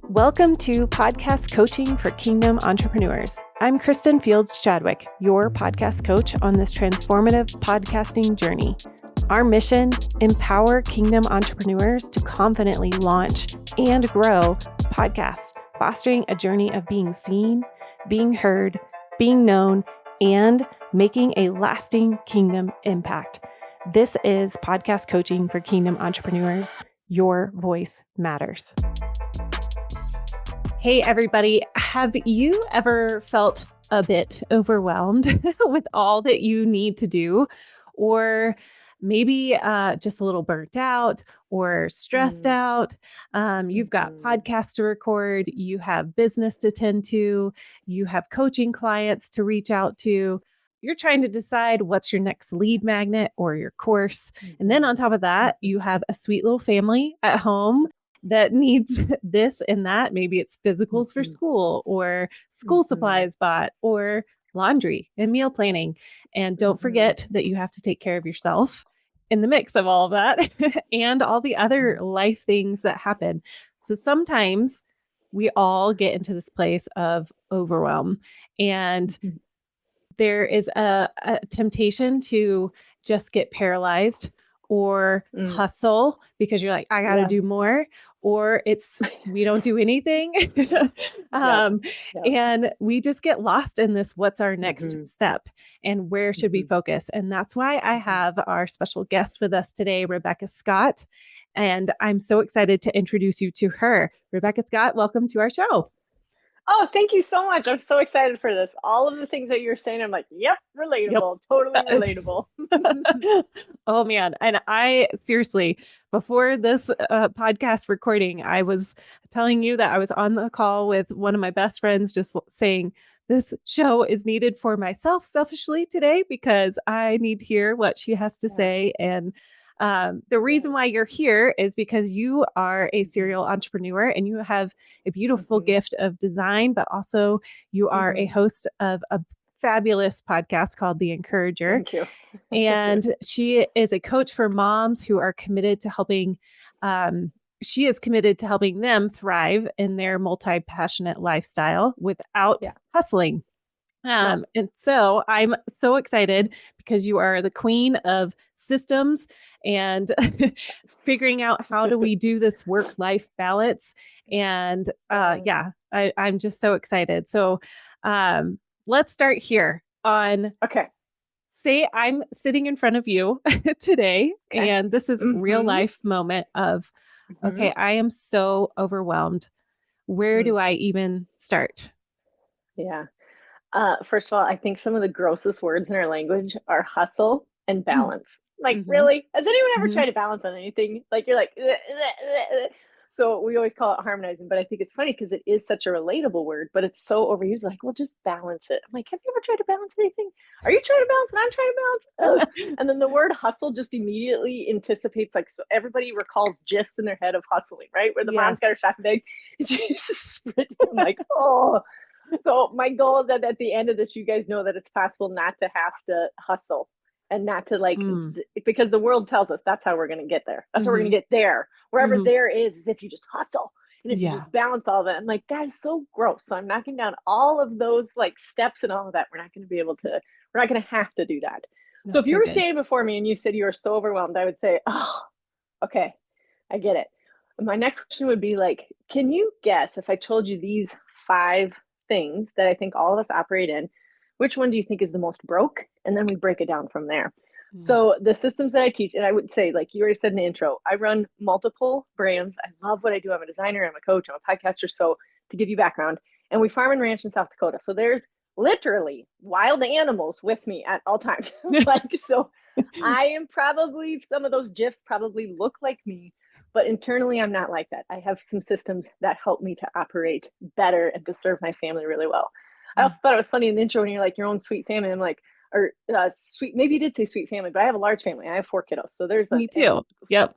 Welcome to Podcast Coaching for Kingdom Entrepreneurs. I'm Kristin Fields-Chadwick, your podcast coach on this transformative podcasting journey. Our mission, empower Kingdom entrepreneurs to confidently launch and grow podcasts, fostering a journey of being seen, being heard, being known, and making a lasting kingdom impact. This is Podcast Coaching for Kingdom Entrepreneurs. Your voice matters. Hey, everybody. Have you ever felt a bit overwhelmed with all that you need to do? Or maybe just a little burnt out or stressed out? You've got podcasts to record, you have business to tend to, you have coaching clients to reach out to. You're trying to decide what's your next lead magnet or your course. And then on top of that, you have a sweet little family at home that needs this and that. Maybe it's physicals for school or school supplies bought or laundry and meal planning. And don't forget that you have to take care of yourself in the mix of all of that and all the other life things that happen. So sometimes we all get into this place of overwhelm, and there is a temptation to just get paralyzed or hustle because you're like, I got to do more, or it's, we don't do anything. And we just get lost in this, what's our next step and where should we focus? And that's why I have our special guest with us today, Rebekah Scott. And I'm so excited to introduce you to her. Rebekah Scott, welcome to our show. Oh, thank you so much. I'm so excited for this. All of the things that you're saying, I'm like, yep, relatable, totally relatable. Oh, man. And I seriously, before this podcast recording, I was telling you that I was on the call with one of my best friends, just saying, this show is needed for myself selfishly today because I need to hear what she has to say. And the reason why you're here is because you are a serial entrepreneur and you have a beautiful gift of design, but also you are a host of a fabulous podcast called The Encourager. Thank you. And she is a coach for moms who are committed to helping. She is committed to helping them thrive in their multi-passionate lifestyle without hustling. And so I'm so excited because you are the queen of systems and figuring out how do we do this work-life balance. And I'm just so excited. So let's start here on, say I'm sitting in front of you today, and this is real life moment of, okay, I am so overwhelmed. Where do I even start? Yeah. First of all, I think some of the grossest words in our language are hustle and balance. Like, really? Has anyone ever tried to balance on anything? Like, you're like, so we always call it harmonizing, but I think it's funny because it is such a relatable word, but it's so overused. Like, well, just balance it. I'm like, have you ever tried to balance anything? Are you trying to balance and I'm trying to balance? Ugh. And then the word hustle just immediately anticipates, like, so everybody recalls GIFs in their head of hustling, right? Where the mom's got her shopping bag and she's just sprinting. I'm like, oh. So my goal is that at the end of this, you guys know that it's possible not to have to hustle and not to because the world tells us that's how we're going to get there. That's how we're going to get there. Wherever there is if you just hustle and if you just balance all that. I'm like, that is so gross. So I'm knocking down all of those like steps and all of that. We're not going to have to do that. That's so if you were standing before me and you said you were so overwhelmed, I would say, oh, okay, I get it. My next question would be like, can you guess if I told you these 5 things that I think all of us operate in, which one do you think is the most broke? And then we break it down from there. So the systems that I teach, and I would say, like you already said in the intro, I run multiple brands. I love what I do. I'm a designer, I'm a coach, I'm a podcaster. So to give you background, and we farm and ranch in South Dakota. So there's literally wild animals with me at all times. So I am probably, some of those GIFs probably look like me, but internally, I'm not like that. I have some systems that help me to operate better and to serve my family really well. I also thought it was funny in the intro when you're like, your own sweet family. I'm like, or sweet, maybe you did say sweet family, but I have a large family. I have 4 kiddos. So there's me too. Yep.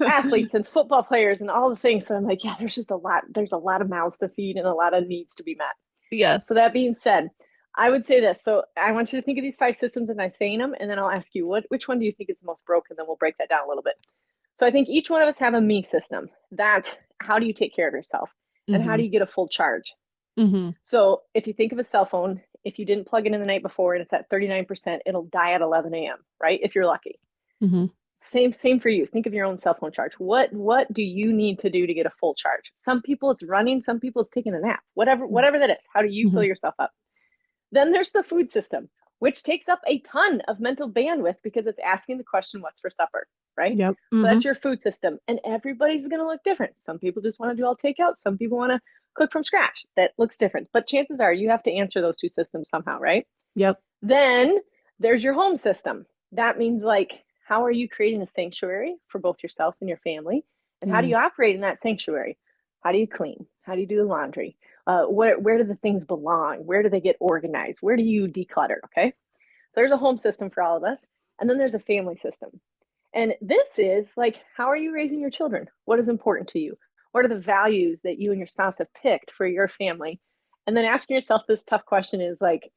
Athletes and football players and all the things. So I'm like, there's just a lot. There's a lot of mouths to feed and a lot of needs to be met. Yes. So that being said, I would say this. So I want you to think of these 5 systems and I'm saying them, and then I'll ask you which one do you think is the most broken? Then we'll break that down a little bit. So I think each one of us have a me system. That's how do you take care of yourself? and how do Mhm. you get a full charge? Mhm. So if you think of a cell phone, if you didn't plug it in the night before and it's at 39%, it'll die at 11 a.m., right? If you're lucky. Mhm. Same for you. Think of your own cell phone charge. What do you need to do to get a full charge? Some people it's running, some people it's taking a nap. Whatever that is. How do you fill Mhm. yourself up? Then there's the food system, which takes up a ton of mental bandwidth because it's asking the question, what's for supper, right? Yep. So that's Mhm. your food system. And everybody's going to look different. Some people just want to do all takeout. Some people want to cook from scratch. That looks different. But chances are you have to answer those two systems somehow, right? Yep. Then there's your home system. That means like, how are you creating a sanctuary for both yourself and your family? And how do Mm. you operate in that sanctuary? How do you clean? How do you do the laundry? Where do the things belong? Where do they get organized? Where do you declutter? Okay. So there's a home system for all of us. And then there's a family system. And this is like, how are you raising your children? What is important to you? What are the values that you and your spouse have picked for your family? And then asking yourself this tough question is like,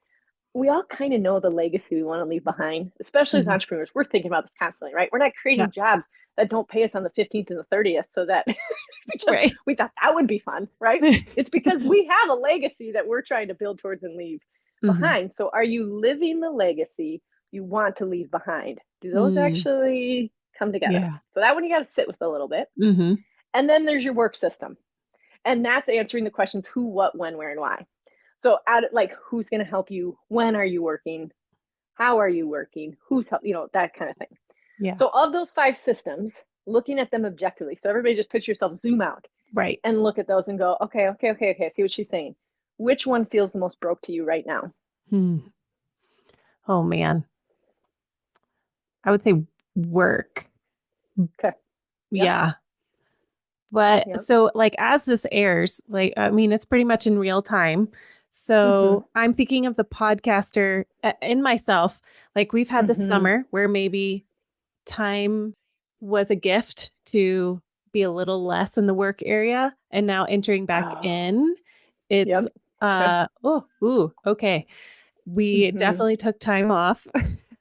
we all kind of know the legacy we want to leave behind, especially as Mhm. entrepreneurs. We're thinking about this constantly, right? We're not Yeah. creating jobs that don't pay us on the 15th and the 30th so that because Right. we thought that would be fun, right? It's because we have a legacy that we're trying to build towards and leave Mhm. behind. So are you living the legacy you want to leave behind? Do those Mm. actually come together? Yeah. So that one you got to sit with a little bit. Mhm. And then there's your work system. And that's answering the questions who, what, when, where, and why. So like who's going to help you? When are you working? How are you working? Who's help? That kind of thing. Yeah. So of those five systems, looking at them objectively. So everybody just picture yourself, zoom out Right. and look at those and go, okay. I see what she's saying. Which one feels the most broke to you right now? Hmm. Oh man. I would say work. Okay. Yep. Yeah. But Yep. so like as this airs, like I mean it's pretty much in real time. Mm-hmm. So I'm thinking of the podcaster in myself. Like we've had this Mm-hmm. summer where maybe time was a gift to be a little less in the work area and now entering back Oh. in it's Yep. Okay. okay, we Mm-hmm. definitely took time off.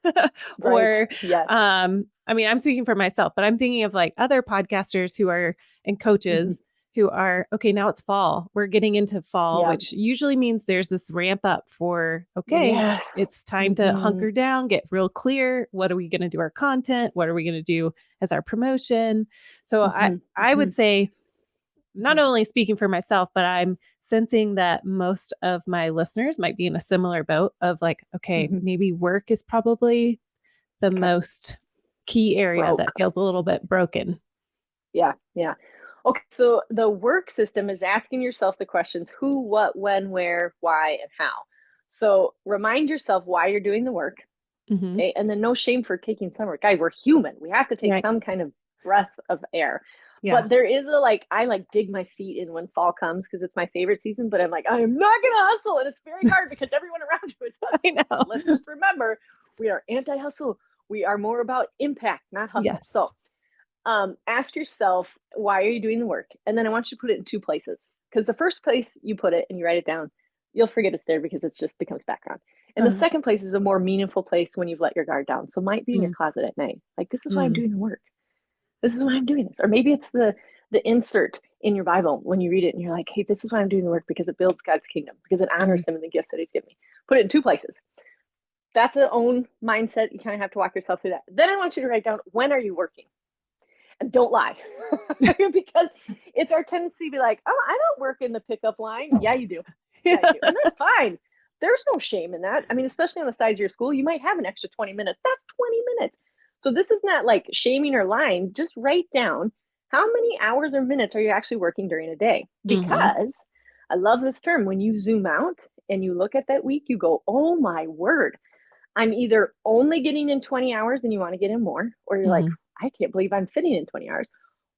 Right. Or Yes. I mean I'm speaking for myself, but I'm thinking of like other podcasters who are and Mm-hmm. coaches who are okay, now it's fall, we're getting into fall, Yeah. which usually means there's this ramp up for okay, Yes. it's time to Mm-hmm. hunker down, get real clear, what are we going to do our content, what are we going to do as our promotion. So i Mm-hmm. i Mm-hmm. would say Mm-hmm. not only speaking for myself, but I'm sensing that most of my listeners might be in a similar boat of like, okay, Mm-hmm. maybe work is probably the Okay. most key area that Broke. feels a little bit broken. Yeah. Yeah. Okay. So the work system is asking yourself the questions who, what, when, where, why, and how. So remind yourself why you're doing the work. Hmm. Okay. And then no shame for taking some work. Guys, we're human. We have to take Right. some kind of breath of air. Yeah. But there is a like, I like dig my feet in when fall comes because it's my favorite season. But I'm like, I am not going to hustle. And it's very hard because everyone around you is I hustling. know. Let's just remember we are anti hustle. We are more about impact, not hustle. Yes. So ask yourself, why are you doing the work? And then I want you to put it in two places. Because the first place you put it and you write it down, you'll forget it's there because it just becomes background. And the Uh, second place is a more meaningful place when you've let your guard down. So it might be in your mm, closet at night. Like, this is why I'm mm, doing the work. This is why I'm doing this. Or maybe it's the insert in your Bible when you read it and you're like, hey, this is why I'm doing the work because it builds God's kingdom, because it honors mm. him and the gifts that he's given me. Put it in two places. That's an own mindset. You kind of have to walk yourself through that. Then I want you to write down, when are you working? And don't lie. Because it's our tendency to be like, oh, I don't work in the pickup line. Yeah, you do. Yeah, you do. And that's fine. There's no shame in that. I mean, especially on the size of your school, you might have an extra 20 minutes. That's 20 minutes. So this is not like shaming or lying. Just write down how many hours or minutes are you actually working during a day? Mhm. Because I love this term. When you zoom out and you look at that week, you go, oh my word. I'm either only getting in 20 hours and you want to get in more, or you're like, Mhm. I can't believe I'm fitting in 20 hours.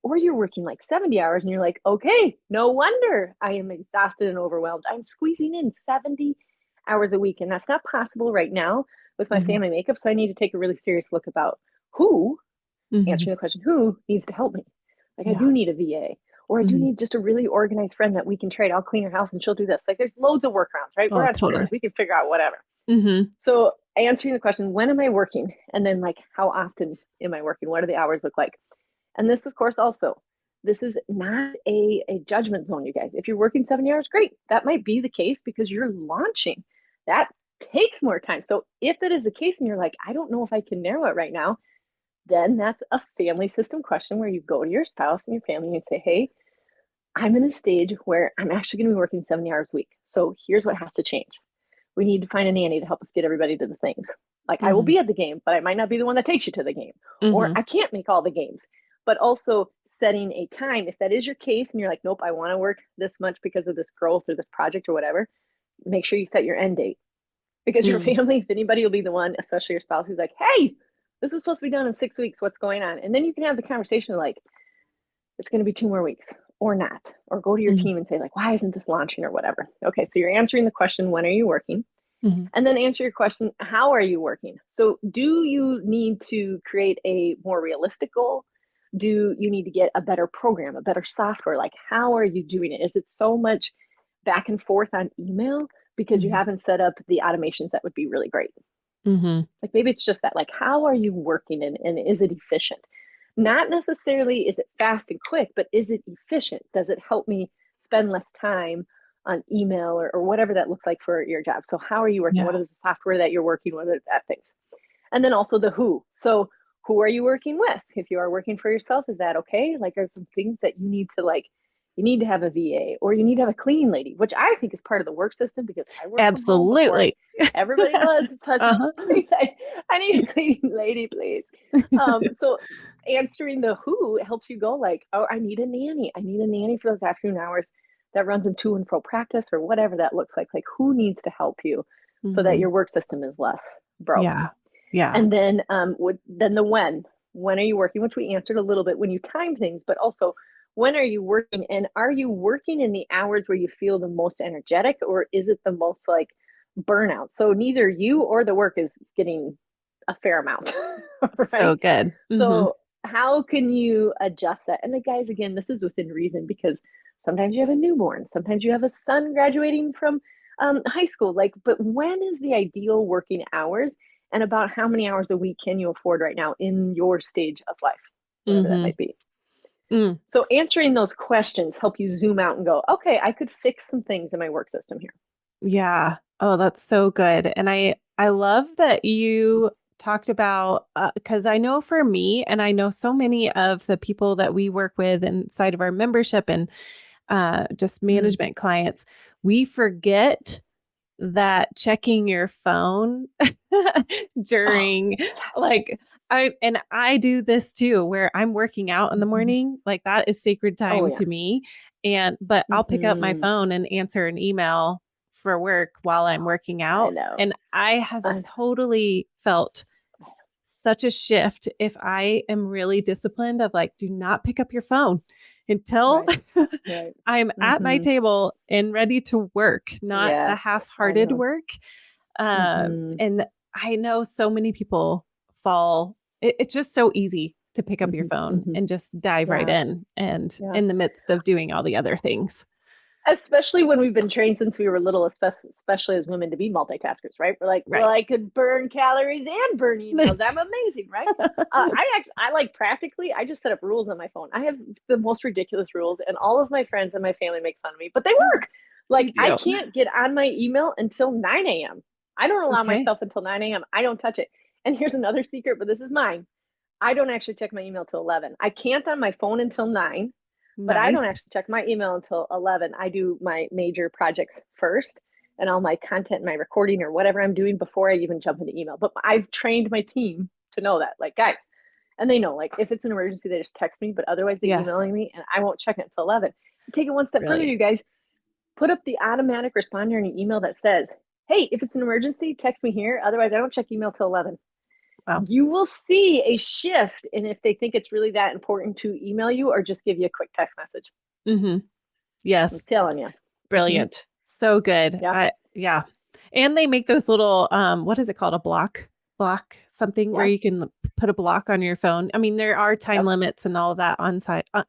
Or you're working like 70 hours and you're like, okay, no wonder I am exhausted and overwhelmed. I'm squeezing in 70 hours a week. And that's not possible right now with my Mhm. family makeup. So I need to take a really serious look about who, Mhm. answering the question, who needs to help me? Like, I Yeah. do need a VA, or I do Mhm. need just a really organized friend that we can trade. I'll clean her house and she'll do this. Like, there's loads of workarounds, right? We're Oh, entrepreneurs. totally. We can figure out whatever. Mhm. So answering the question, when am I working? And then like, how often am I working? What do the hours look like? And this, of course, also this is not a judgment zone, you guys. If you're working 70 hours, great. That might be the case because you're launching. That takes more time. So if that is the case and you're like, I don't know if I can narrow it right now, then that's a family system question where you go to your spouse and your family and say, hey, I'm in a stage where I'm actually going to be working 70 hours a week. So here's what has to change. We need to find a nanny to help us get everybody to the things. Like I will be at the game, but I might not be the one that takes you to the game. Or I can't make all the games. But also setting a time, if that is your case and you're like, nope, I want to work this much because of this growth or this project or whatever, make sure you set your end date. Because your family, if anybody, will be the one, especially your spouse, who's like, hey, this was supposed to be done in 6 weeks. What's going on? And then you can have the conversation like, it's going to be 2 more weeks or not. Or go to your team and say like, why isn't this launching or whatever? Okay, so you're answering the question, when are you working? And then answer your question, how are you working? So do you need to create a more realistic goal? Do you need to get a better program, a better software? Like, how are you doing it? Is it so much back and forth on email because you haven't set up the automations that would be really great? Like maybe it's just that, like, how are you working and is it efficient? Not necessarily is it fast and quick, but is it efficient? Does it help me spend less time on email or whatever that looks like for your job? So how are you working? What is the software that you're working with? That things. And then also the who. So who are you working with? If you are working for yourself, is that okay? Like, are some things that you need to like, you need to have a VA or you need to have a cleaning lady, which I think is part of the work system because I work from home before everybody does. So I need a cleaning lady, please. So answering the who helps you go like, oh, I need a nanny. I need a nanny for those afternoon hours that runs in to and fro practice or whatever that looks like. Like, who needs to help you so that your work system is less broke? Yeah. And then then the when are you working, which we answered a little bit when you time things, but also when are you working, and are you working in the hours where you feel the most energetic, or is it the most like burnout? So neither you or the work is getting a fair amount. Right? So good. So how can you adjust that? And the guys, again, this is within reason because sometimes you have a newborn, sometimes you have a son graduating from high school. Like, but when is the ideal working hours, and about how many hours a week can you afford right now in your stage of life, whatever that might be? So answering those questions help you zoom out and go, okay, I could fix some things in my work system here. Yeah. Oh, that's so good. And I love that you talked about, because I know for me, and I know so many of the people that we work with inside of our membership and just management clients, we forget that checking your phone during like I do this too, where I'm working out in the morning, like that is sacred time to me. But I'll pick up my phone and answer an email for work while I'm working out. And I have totally felt such a shift if I am really disciplined of like, do not pick up your phone until I'm at my table and ready to work, not the half-hearted work. And I know so many people fall. It's just so easy to pick up your phone and just dive right in and in the midst of doing all the other things. Especially when we've been trained since we were little, especially as women, to be multitaskers, right? We're like, well, I could burn calories and burn emails. I'm amazing, right? I like practically, I just set up rules on my phone. I have the most ridiculous rules, and all of my friends and my family make fun of me, but they work. Like, I can't get on my email until 9 a.m. I don't allow myself until 9 a.m. I don't touch it. And here's another secret, but this is mine. I don't actually check my email till 11. I can't on my phone until 9. But I don't actually check my email until 11. I do my major projects first and all my content, my recording or whatever I'm doing before I even jump into email. But I've trained my team to know that, like, guys, and they know, like, if it's an emergency, they just text me, but otherwise they're emailing me and I won't check it until 11. Take it one step further, you guys. Put up the automatic responder in your email that says, hey, if it's an emergency, text me here. Otherwise, I don't check email till 11. Wow. You will see a shift in if they think it's really that important to email you or just give you a quick text message. Yes. I'm telling you. Brilliant. So good. Yeah. And they make those little, what is it called? A block something where you can put a block on your phone. I mean, there are time limits and all of that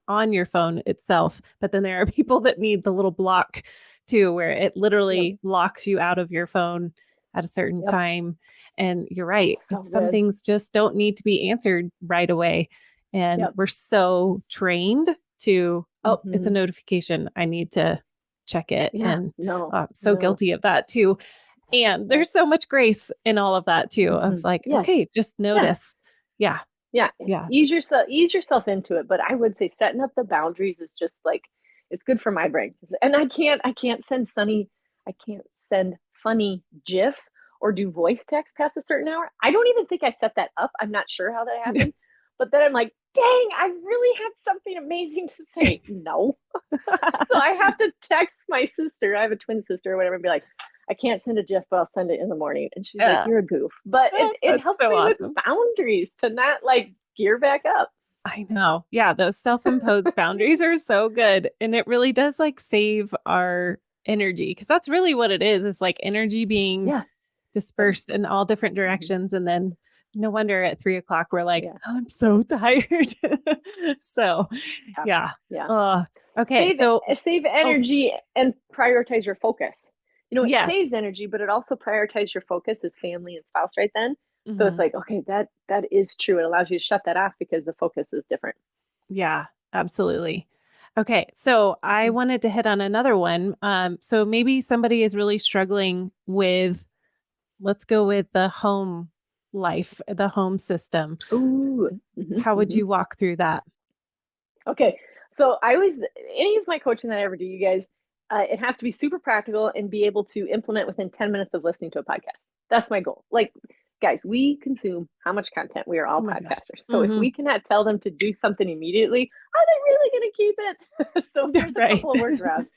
on your phone itself, but then there are people that need the little block too, where it literally locks you out of your phone at a certain time. And you're right. Some things just don't need to be answered right away. And we're so trained to, oh, it's a Mhm. notification. I need to check it. Yeah. And No. I'm so No. guilty of that too. And Yep. there's so much grace in all of that too, of Mhm. like, Yes. okay, just Yeah. notice. Yeah. Yeah. Yeah. Ease yourself into it, but I would say setting up the boundaries is just like it's good for my brain. And I can't send funny gifs or do voice text past a certain hour. I don't even think I set that up. I'm not sure how that happened. But then I'm like, dang, I really have something amazing to say. No. So I have to text my sister. I have a twin sister or whatever and be like, I can't send a GIF, but I'll send it in the morning. And she's like, Yeah. you're a goof. But it That's helps so me with awesome. boundaries to not like gear back up. I know. Yeah, those self-imposed boundaries are so good. And it really does like save our energy because that's really what it is. It's like energy being Yeah. dispersed in all different Mhm. directions. And then no wonder at 3 o'clock we're like, Yeah. oh, I'm so tired. So Yeah. yeah. Yeah. Uh, okay. Save So, save oh, energy and prioritize your focus. It yes. saves energy, but it also prioritizes your focus as family and spouse right then. So it's Mhm. like, okay, that is true. It allows you to shut that off because the focus is different. Yeah, absolutely. Okay, so I Mhm. wanted to hit on another one. So maybe somebody is really struggling with, let's go with the home life, the home system. Ooh. Mhm, How would mhm. you walk through that? Okay. So I always any of my coaching that I ever do, you guys, it has to be super practical and be able to implement within 10 minutes of listening to a podcast. That's my goal. Like, guys, we consume how much content? We are all Oh my gosh. podcasters. So if Hmm. we cannot tell them to do something immediately, are they really going to keep it? So here's a Right. couple of workarounds.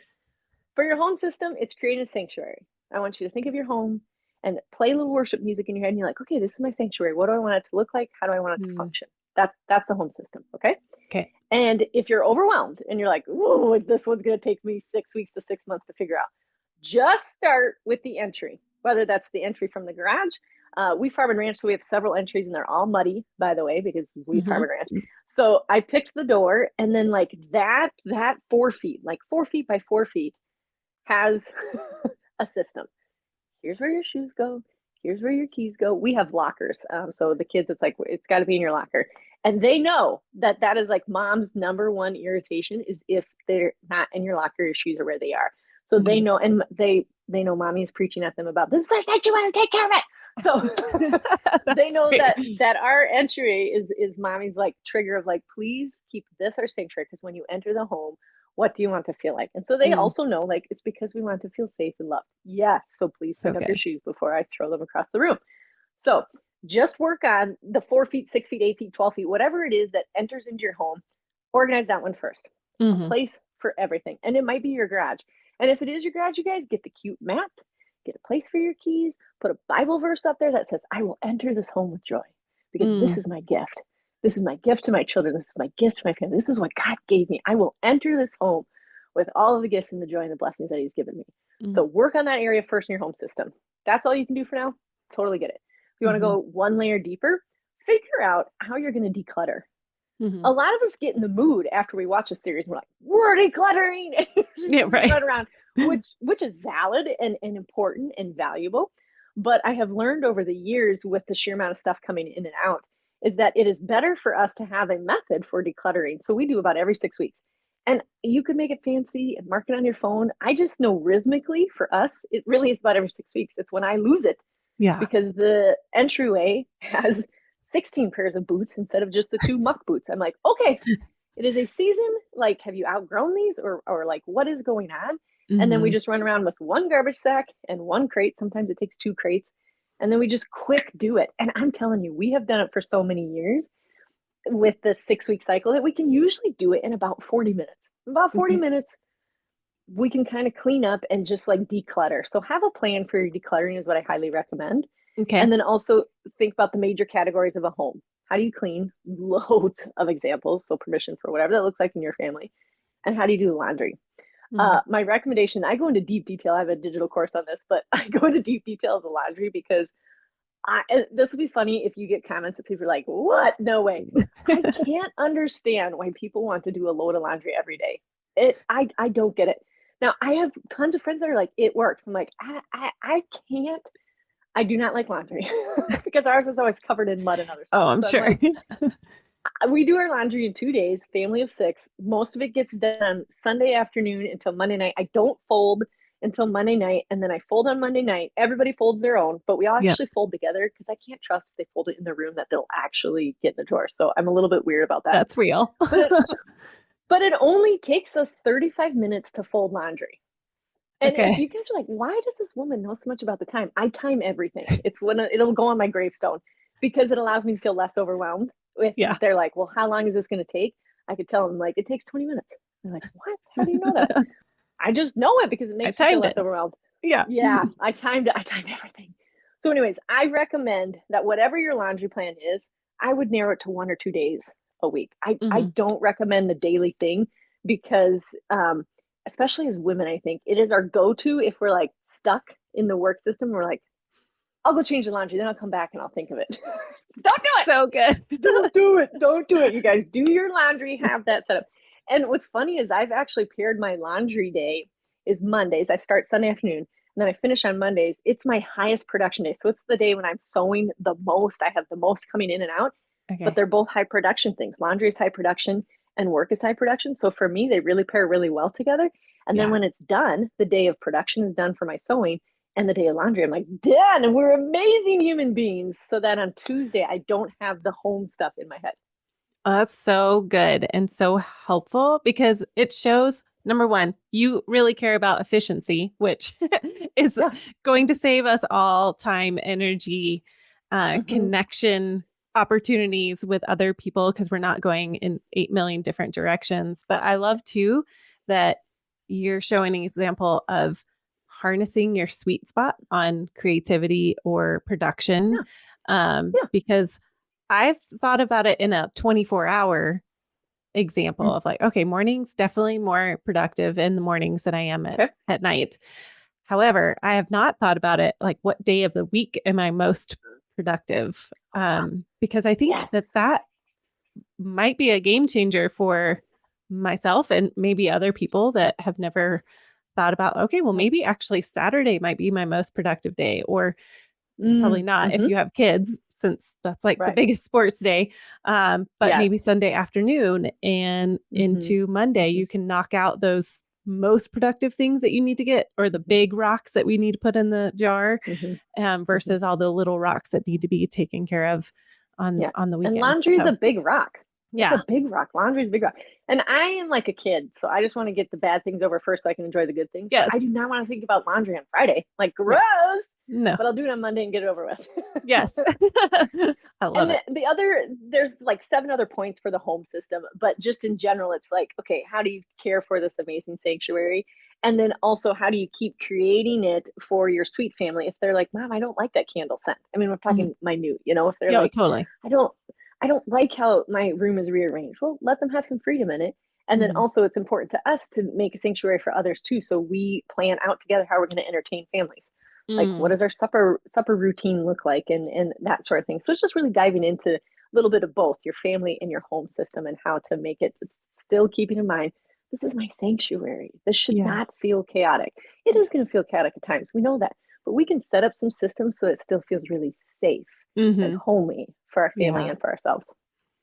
For your home system, it's creating a sanctuary. I want you to think of your home and play a little worship music in your head. And you're like, okay, this is my sanctuary. What do I want it to look like? How do I want it to Mm, function? That's the home system. Okay. okay. And if you're overwhelmed and you're like, "Ooh, this one's going to take me 6 weeks to 6 months to figure out," just start with the entry, whether that's the entry from the garage. We farm and ranch, so we have several entries, and they're all muddy, by the way, because we farm Hmm. and ranch. So I picked the door, and then like that 4 feet, like 4 feet by 4 feet, has a system. Here's where your shoes go. Here's where your keys go. We have lockers. So the kids, it's like, it's got to be in your locker. And they know that that is like mom's number one irritation is if they're not in your locker, your shoes are where they are. So they Hmm. know, and they know mommy is preaching at them about this is our sanctuary, take care of it. So they That's know great. that our entry is mommy's like trigger of like, please keep this our sanctuary because when you enter the home, what do you want to feel like? And so they Mm, also know like it's because we want to feel safe and loved. Yes. So please so pick up your good. shoes before I throw them across the room. So just work on the 4 feet, 6 feet, 8 feet, 12 feet, whatever it is that enters into your home. Organize that one first. A Hmm. place for everything. And it might be your garage. And if it is your garage, you guys get the cute mat, get a place for your keys, put a Bible verse up there that says, I will enter this home with joy because this Mm, is my gift. This is my gift to my children. This is my gift to my family. This is what God gave me. I will enter this home with all of the gifts and the joy and the blessings that He's given me. mm, So work on that area first in your home system. That's all you can do for now. Totally get it. If you want to mhm, go one layer deeper, figure out how you're going to declutter. mhm. A lot of us get in the mood after we watch a series. We're like, we're decluttering, Yeah, and we right. run around, which is valid and important and valuable. But I have learned over the years with the sheer amount of stuff coming in and out is that it is better for us to have a method for decluttering. So we do about every 6 weeks. And you can make it fancy and mark it on your phone. I just know rhythmically for us, it really is about every 6 weeks. It's when I lose it Yeah. because the entryway has 16 pairs of boots instead of just the two muck boots. I'm like, okay, it is a season. Like, have you outgrown these or like what is going on? And then we Mhm. just run around with one garbage sack and one crate. Sometimes it takes two crates. And then we just quick do it. And I'm telling you, we have done it for so many years with the 6 week cycle that we can usually do it in about 40 minutes. About 40 Okay. minutes, we can kind of clean up and just like declutter. So have a plan for your decluttering is what I highly recommend. Okay. And then also think about the major categories of a home. How do you clean? Loads of examples. So permission for whatever that looks like in your family. And how do you do laundry? Mm. My recommendation, I go into deep detail. I have a digital course on this, but I go into deep detail of the laundry because this will be funny if you get comments that people are like, what? No way. I can't understand why people want to do a load of laundry every day. I don't get it. Now I have tons of friends that are like, it works. I'm like, I can't. I do not like laundry because ours is always covered in mud and other Oh, stuff. I'm So I'm sure. like, We do our laundry in 2 days, family of 6. Most of it gets done Sunday afternoon until Monday night. I don't fold until Monday night, and then I fold on Monday night. Everybody folds their own, but we all Yep. actually fold together because I can't trust if they fold it in the room that they'll actually get in the drawer. So I'm a little bit weird about that. That's real. But it only takes us 35 minutes to fold laundry. And if Okay. you guys are like, why does this woman know so much about the time? I time everything. It's when it'll go on my gravestone because it allows me to feel less overwhelmed. Yeah. If they're like, well, how long is this going to take? I could tell them like it takes 20 minutes. They're like, what? How do you know that? I just know it because it I makes me feel timed less it. overwhelmed. Yeah. Yeah, I timed it. I timed everything. So, anyways, I recommend that whatever your laundry plan is, I would narrow it to 1 or 2 days a week. I Hmm. don't recommend the daily thing because especially as women, I think it is our go-to if we're like stuck in the work system. We're like, I'll go change the laundry, then I'll come back and I'll think of it. Don't do it. So good. Don't do it. Don't do it. You guys do your laundry, have that set up. And what's funny is I've actually paired my laundry day is Mondays. I start Sunday afternoon and then I finish on Mondays. It's my highest production day. So it's the day when I'm sewing the most. I have the most coming in and out, but Okay. they're both high production things. Laundry is high production and work is high production. So for me, they really pair really well together. And then Yeah. when it's done, the day of production is done for my sewing and the day of laundry, I'm like, done. And we're amazing human beings. So that on Tuesday, I don't have the home stuff in my head. Oh, that's so good and so helpful because it shows number one, you really care about efficiency, which is Yeah. going to save us all time, energy, Mm-hmm. connection opportunities with other people because we're not going in 8 million different directions. But I love too that you're showing an example of harnessing your sweet spot on creativity or production, Yeah. Yeah. because I've thought about it in a 24-hour example Mm. of like, okay, mornings definitely more productive in the mornings than I am Okay. at night. However, I have not thought about it like what day of the week am I most productive? Because I think Yes. that might be a game changer for myself and maybe other people that have never thought about, okay, well, Yep. maybe actually Saturday might be my most productive day, or probably Mm. not if Mm-hmm. you have kids, since that's like the Right. biggest sports day. But Yes. maybe Sunday afternoon and Mm-hmm. into Monday, Mm-hmm. you can knock out those most productive things that you need to get, or the Mm-hmm. big rocks that we need to put in the jar, Mm-hmm. Mm-hmm. versus all the little rocks that need to be taken care of Yeah. on the And weekends. laundry is a So big rock. It's a yeah, big rock. Laundry is a big rock. And I am like a kid, so I just want to get the bad things over first so I can enjoy the good things. But yes, I do not want to think about laundry on Friday. Like, no, gross. no, But I'll do it on Monday and get it over with. yes, I love And it. the other, there's like 7 other points for the home system, but just in general, it's like, okay, how do you care for this amazing sanctuary? And then also, how do you keep creating it for your sweet family? If they're like, Mom, I don't like that candle scent. I mean, we're Mhm. talking minute, you know, if they're Yeah, like, totally. I don't, I don't like how my room is rearranged. Well, let them have some freedom in it. And then Hmm. also, it's important to us to make a sanctuary for others too. So we plan out together how we're going to entertain families. Like, what Mm. does our supper routine look like, and that sort of thing. So it's just really diving into a little bit of both your family and your home system and how to make it, still keeping in mind this is my sanctuary. This should Yeah. not feel chaotic. It is going to feel chaotic at times. We know that. But we can set up some systems so it still feels really safe and Hmm. homey for our family Yeah. and for ourselves.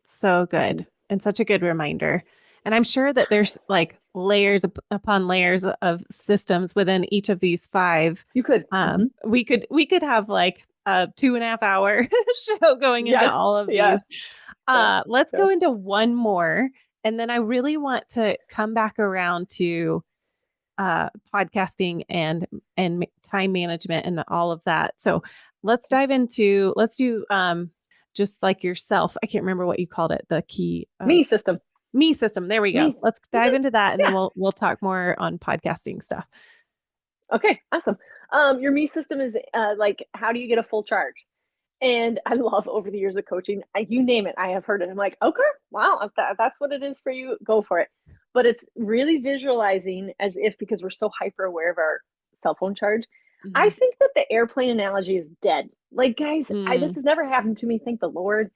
So Hmm. good. And such a good reminder. And I'm sure that there's like layers upon layers of systems within each of these five. You could. Hmm. We could have like a 2.5 hour show going into Yes. all of Yeah. these. Yeah. Let's Yeah. go into one more. And then I really want to come back around to podcasting and time management and all of that. So let's do just like yourself. I can't remember what you called it. The key of Me system. me system. There we go. Me. Let's dive Mhm. into that, and then Yeah. we'll talk more on podcasting stuff. Okay. Awesome. Your me system is like, how do you get a full charge? And I love over the years of coaching, you name it, I have heard it. I'm like, okay, wow, if that's what it is for you, go for it. But it's really visualizing as if, because we're so hyper aware of our cell phone charge, I Hmm. think that the airplane analogy is dead. Like, guys, this Mm. has never happened to me, thank the Lord.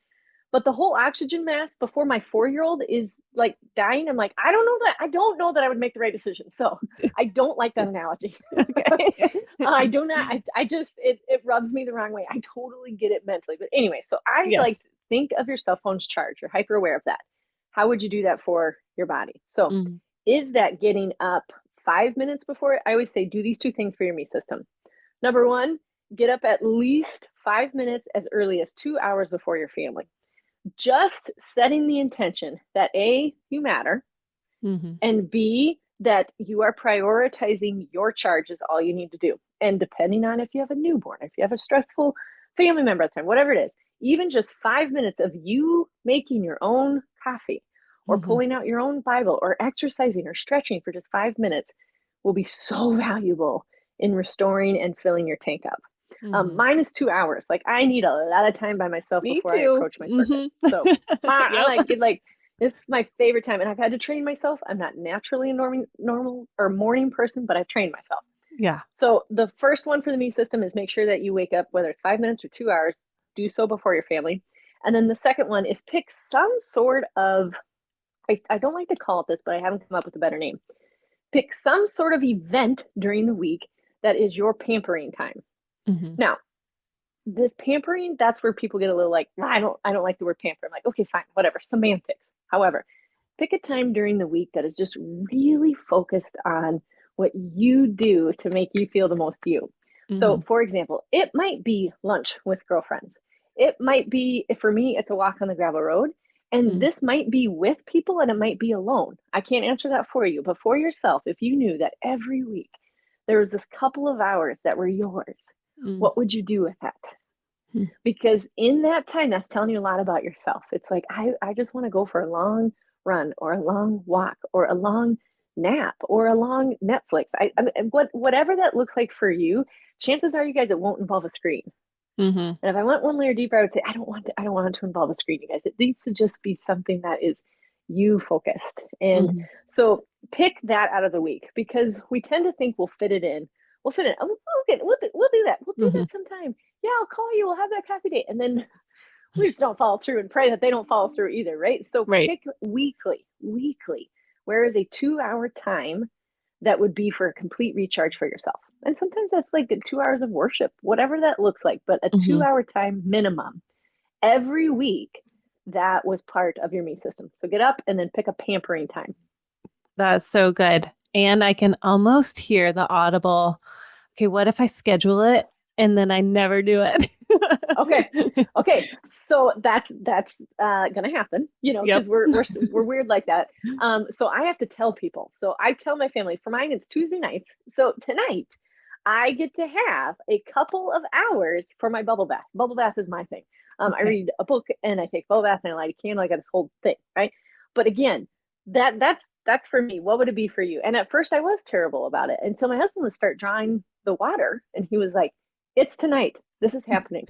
But the whole oxygen mask before my 4-year-old is like dying. I'm like, I don't know that I would make the right decision. So I don't like that analogy. Okay. I do not. I just it rubs me the wrong way. I totally get it mentally, but anyway. So I Yes. like think of your cell phone's charge. You're hyper aware of that. How would you do that for your body? So Mm. is that getting up 5 minutes before? I always say do these two things for your me system. Number one, get up at least 5 minutes as early as 2 hours before your family. Just setting the intention that A, you matter, and B, that you are prioritizing your charge is all you need to do. And depending on if you have a newborn, if you have a stressful family member at the time, whatever it is, even just 5 minutes of you making your own coffee or pulling out your own Bible or exercising or stretching for just 5 minutes will be so valuable in restoring and filling your tank up. Mine is 2 hours. Like I need a lot of time by myself Me before I too. approach my circuit. So I Yep. like it's my favorite time, and I've had to train myself. I'm not naturally a normal or morning person, but I've trained myself. Yeah. So the first one for the me system is make sure that you wake up, whether it's 5 minutes or 2 hours, do so before your family. And then the second one is pick some sort of, I don't like to call it this, but I haven't come up with a better name. Pick some sort of event during the week that is your pampering time. Now, this pampering, that's where people get a little like, I don't like the word pamper. I'm like, okay, fine, whatever, semantics. However, pick a time during the week that is just really focused on what you do to make you feel the most you. So, for example, it might be lunch with girlfriends. It might be, for me, it's a walk on the gravel road. And this might be with people and it might be alone. I can't answer that for you, but for yourself, if you knew that every week there was this couple of hours that were yours, what would you do with that? Because in that time, that's telling you a lot about yourself. It's like, I just want to go for a long run or a long walk or a long nap or a long Netflix. Whatever that looks like for you, chances are, you guys, it won't involve a screen. And if I went one layer deeper, I would say, I don't want it to involve a screen, you guys. It needs to just be something that is you focused. And so pick that out of the week, because we tend to think we'll fit it in. We'll fit it. We'll do that. We'll do that sometime. Yeah, I'll call you. We'll have that coffee date. And then we just don't follow through and pray that they don't follow through either, right? So Right. pick weekly. Where is a 2 hour time that would be for a complete recharge for yourself? And sometimes that's like 2 hours of worship, whatever that looks like, but a 2 hour time minimum every week. That was part of your me system. So get up and then pick a pampering time. That's so good. And I can almost hear the audible, okay, what if I schedule it and then I never do it? Okay. So that's gonna happen, because we're weird like that. So I have to tell people. So I tell my family, for mine, it's Tuesday nights. So tonight I get to have a couple of hours for my bubble bath. Bubble bath is my thing. I read a book and I take a bubble bath and I light a candle. I got this whole thing, right? But again, that's for me. What would it be for you? And at first I was terrible about it until my husband would start drawing the water and he was like, it's tonight. This is happening.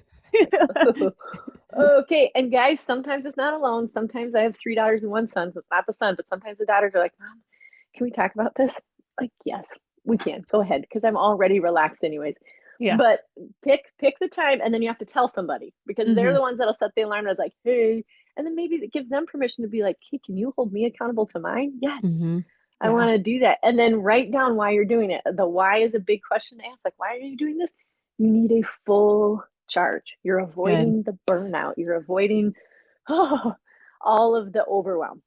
Okay. And guys, sometimes it's not alone. Sometimes I have 3 daughters and 1 son. So it's not the son, but sometimes the daughters are like, Mom, can we talk about this? Like, yes, we can. Go ahead. Because I'm already relaxed anyways. Yeah. But pick the time, and then you have to tell somebody, because they're the ones that'll set the alarm. That's like, hey, and then maybe it gives them permission to be like, hey, can you hold me accountable to mine? Yes. I want to do that. And then write down why you're doing it. The why is a big question to ask. Like, why are you doing this? You need a full charge. You're avoiding the burnout. You're avoiding all of the overwhelm.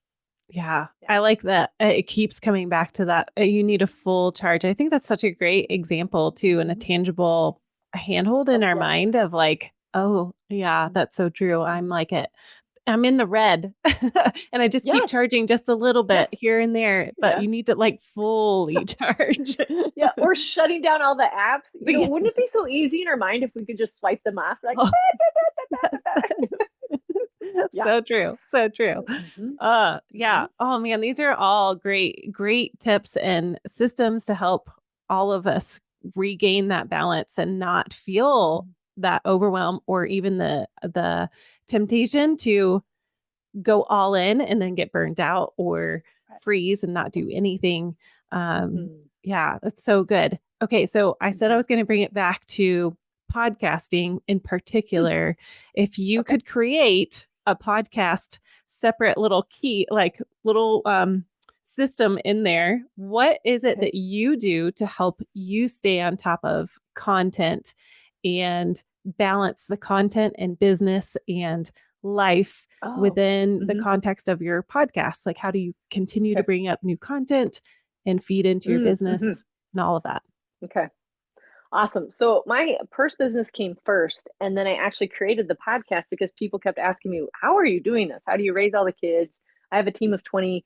Yeah, I like that. It keeps coming back to that. You need a full charge. I think that's such a great example too, and a tangible handhold in our mind of like, oh yeah, that's so true. I'm like it. I'm in the red and I just keep charging just a little bit here and there, but you need to like fully charge. Or shutting down all the apps. Wouldn't it be so easy in our mind if we could just swipe them off? Like, So true. So true. Yeah. Oh man, these are all great tips and systems to help all of us regain that balance and not feel that overwhelm or even the temptation to go all in and then get burnt out or freeze and not do anything. Yeah, that's so good. Okay, so I said I was going to bring it back to podcasting in particular. If you could create a podcast separate little key, like little system in there, what is it that you do to help you stay on top of content and balance the content and business and life Oh. within the Mhm. context of your podcast? Like, how do you continue to Okay. bring up new content and feed into your Mhm. business and all of that? Okay. Awesome. So my purse business came first, and then I actually created the podcast because people kept asking me, "How are you doing this? How do you raise all the kids?" I have a team of 20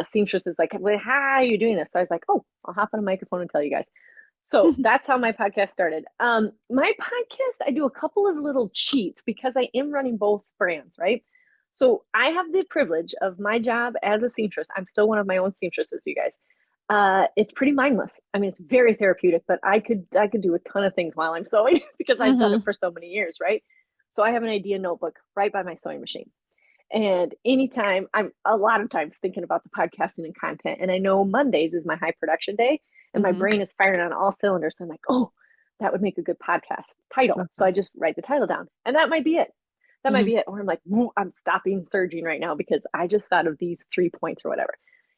seamstresses. Like, "Well, how are you doing this?" So I was like, "Oh, I'll hop on a microphone and tell you guys." So that's how my podcast started. My podcast, I do a couple of little cheats because I am running both brands, right? So I have the privilege of my job as a seamstress. I'm still one of my own seamstresses, you guys. It's pretty mindless. I mean, it's very therapeutic, but I could do a ton of things while I'm sewing because I've done it Mm-hmm. for so many years, right? So I have an idea notebook right by my sewing machine. And anytime I'm a lot of times thinking about the podcasting and content, and I know Mondays is my high production day, and my Mm-hmm. brain is firing on all cylinders. So I'm like, oh, that would make a good podcast title. That's So I awesome. just write the title down, and that might be it. That might Mm-hmm. be it. Or I'm like, I'm stopping surging right now because I just thought of these 3 points or whatever.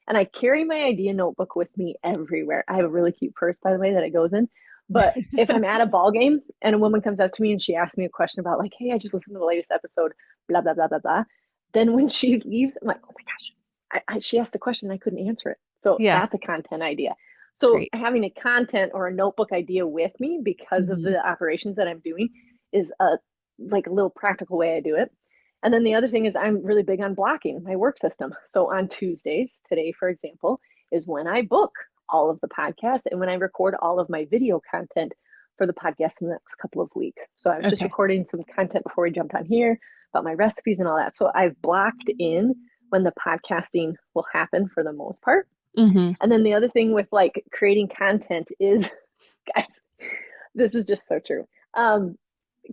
And I carry my idea notebook with me everywhere. I have a really cute purse, by the way, that it goes in. But if I'm at a ball game and a woman comes up to me and she asks me a question about like, hey, I just listened to the latest episode, blah, blah, blah, blah, blah. Then when she leaves, I'm like, oh my gosh, she asked a question and I couldn't answer it. So Yeah. that's a content idea. So Great. having a content or a notebook idea with me because of Mm-hmm. the operations that I'm doing is like a little practical way I do it. And then the other thing is I'm really big on blocking my work system. So on Tuesdays, today, for example, is when I book all of the podcasts and when I record all of my video content for the podcast in the next couple of weeks. So I was just Okay. recording some content before we jumped on here about my recipes and all that. So I've blocked in when the podcasting will happen for the most part. Mm-hmm. And then the other thing with like creating content is, guys, this is just so true.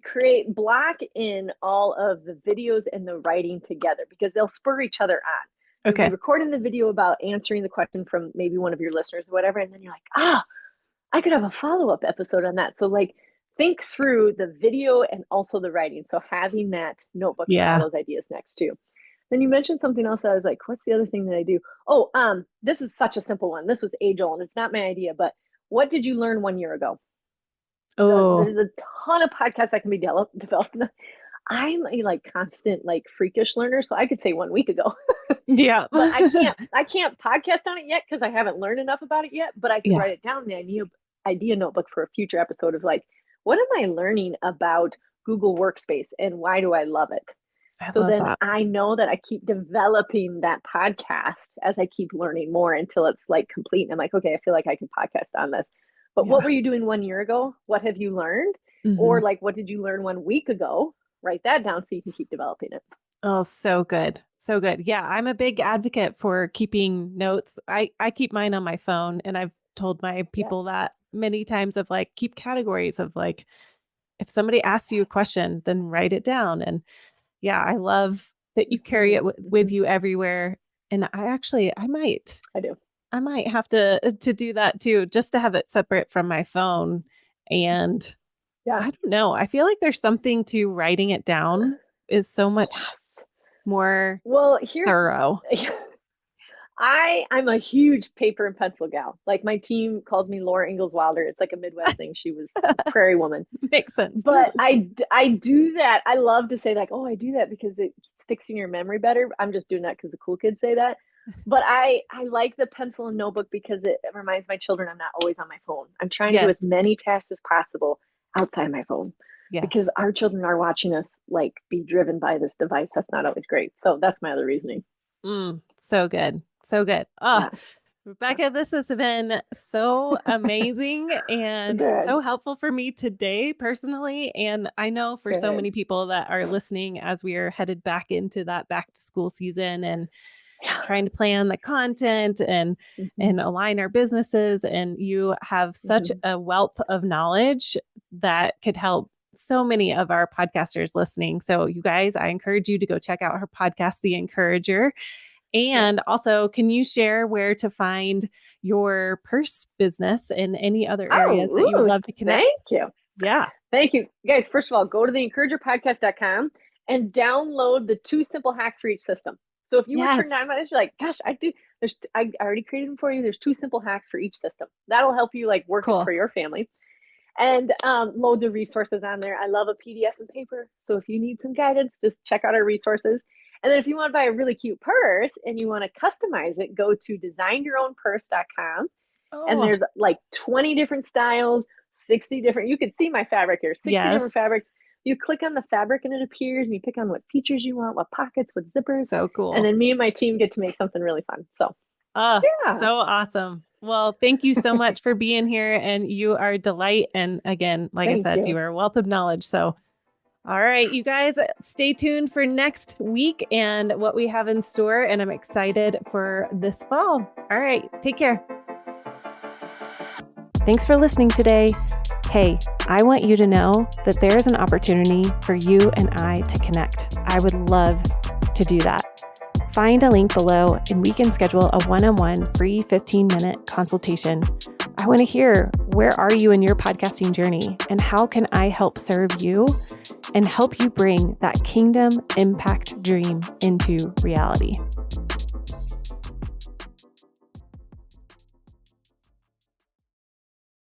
Create block in all of the videos and the writing together because they'll spur each other on. You'll be Okay. recording the video about answering the question from maybe one of your listeners or whatever, and then you're like, I could have a follow-up episode on that. So like think through the video and also the writing. So having that notebook for all Yeah. those ideas next too. Then you mentioned something else that I was like, what's the other thing that I do? Oh, this is such a simple one. This was age old and it's not my idea, but what did you learn 1 year ago? Oh, There's a ton of podcasts that can be developed. I'm a like constant like freakish learner, so I could say 1 week ago, yeah. but I can't podcast on it yet because I haven't learned enough about it yet. But I could Yeah. write it down in the idea notebook for a future episode of like, what am I learning about Google Workspace and why do I love it? I So love then that. I know that I keep developing that podcast as I keep learning more until it's like complete. And I'm like, okay, I feel like I can podcast on this. But Yeah. what were you doing 1 year ago? What have you learned? Mm-hmm. Or like, what did you learn 1 week ago? Write that down so you can keep developing it. Oh, so good. So good. Yeah, I'm a big advocate for keeping notes. I keep mine on my phone and I've told my Yeah. people that many times of like keep categories of like if somebody asks you a question, then write it down. And yeah, I love that you carry it with you everywhere. And I do. I might have to do that too, just to have it separate from my phone. And Yeah. I don't know. I feel like there's something to writing it down is so Yeah. much more Well, here's thorough. I'm a huge paper and pencil gal. Like my team calls me Laura Ingalls Wilder. It's like a Midwest thing. She was a prairie woman. Makes sense. But I do that. I love to say like, oh, I do that because it sticks in your memory better. I'm just doing that because the cool kids say that. But I like the pencil and notebook because it reminds my children I'm not always on my phone. I'm trying to do as Yes. many tasks as possible outside my phone because Yes. our children are watching us like be driven by this device. That's not always great. So that's my other reasoning. So good. So good. Oh, Yeah. Rebekah, this has been so amazing and Good. so helpful for me today personally. And I know for so Good. many people that are listening as we are headed back into that back to school season and Yeah. trying to plan the content Mm-hmm. and align our businesses. And you have such Mm-hmm. a wealth of knowledge that could help so many of our podcasters listening. So you guys, I encourage you to go check out her podcast, The Encourager. Yep. And also, can you share where to find your purse business and any other areas that you would Oh, love to connect? thank you. Yeah. Thank you. Guys, first of all, go to theencouragerpodcast.com and download the 2 simple hacks for each system. So if you were turned on Yes. by this, you're like, gosh, I already created them for you. There's 2 simple hacks for each system. That'll help you like work it Cool. for your family. and loads of resources on there. I love a PDF and paper. So if you need some guidance, just check out our resources. And then if you want to buy a really cute purse and you want to customize it, go to designyourownpurse.com. And Oh, there's like 20 different styles, 60 different, you can see my fabric here, 60 different yes. fabrics. You click on the fabric and it appears, and you pick on what features you want, what pockets, what zippers. So And cool. then me and my team get to make something really fun. So Oh, yeah, so awesome. Well, thank you so much for being here. And you are a delight. And again, like I thank said, you you. are a wealth of knowledge. So, all right, you guys, stay tuned for next week and what we have in store. And I'm excited for this fall. All right, take care. Thanks for listening today. Hey, I want you to know that there is an opportunity for you and I to connect. I would love to do that. Find a link below and we can schedule a one-on-one free 15-minute consultation. I want to hear, where are you in your podcasting journey and how can I help serve you and help you bring that kingdom impact dream into reality?